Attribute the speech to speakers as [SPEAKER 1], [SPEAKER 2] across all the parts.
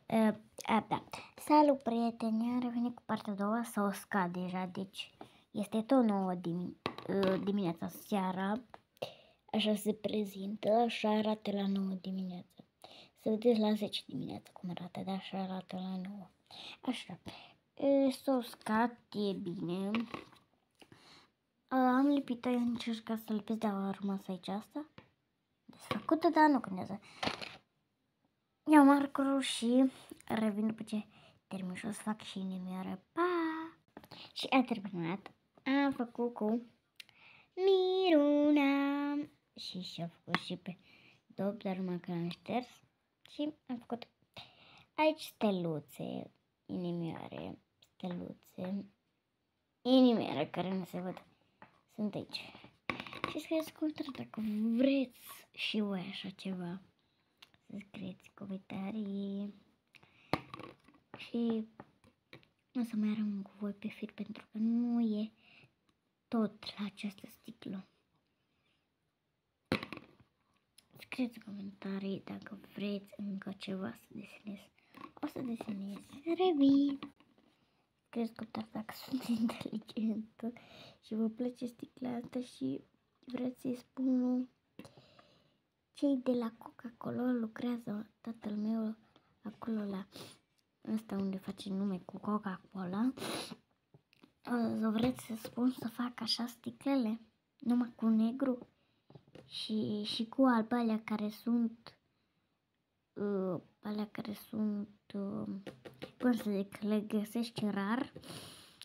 [SPEAKER 1] Da. Salut, prieteni, am revenit cu partea a doua, sau scad deja, deci este tot 9 dimineața, seara, așa se prezintă, așa arată la 9 dimineața. Să vedeți la 10 dimineața cum arată, dar așa arată la 9. Așa, s-o scad, e bine. Am lipit-o, eu încercat să lipesc, dar a rămas aici asta. Desfăcută, dar nu contează. Iau markerul și revin după ce termin și o să fac și inimioară. Pa! Și a terminat. Am făcut cu Miruna și și-a făcut și pe dop, dar numai că am șters. Și am făcut aici steluțe, inimioare, steluțe, inimioare care nu se văd. Sunt aici. Și scrieți comentarii dacă vreți și voi așa ceva. Să scrieți comentarii și o să mai rămân cu voi pe fir pentru că nu e tot la această sticlă. Scrieți comentarii dacă vreți încă ceva să desenez. O să desenez. Revin. Scrieți comentarii dacă sunt inteligentă și vă place sticla asta și vreți să-i spun cei de la Coca-Cola lucrează tatăl meu acolo la ăsta unde face nume cu Coca-Cola. Vreți să spun să fac așa sticlele, numai cu negru și cu albe alea care sunt cum să zic, le găsești rar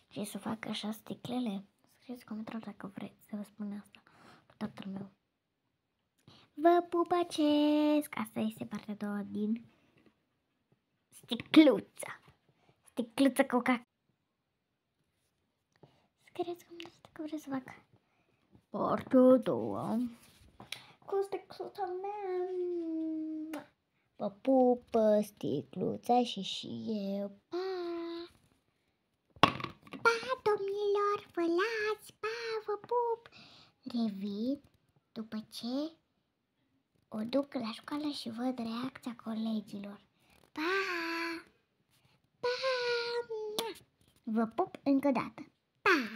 [SPEAKER 1] și să fac așa sticlele. Scrieți comentarii dacă vreți să vă spun asta cu tatăl meu. Vă pupăcesc! Asta este partea a doua din sticluța. Sticluța Coca. Scrieți comentarii dacă vreți să fac partea a doua cu sticluța mea. Vă pupă sticluța și eu. Pa! Pa, domnilor, vă las, pa, vă pup! Revin după ce o duc la școală și văd reacția colegilor. Pa! Pa! Vă pup încă o dată. Pa!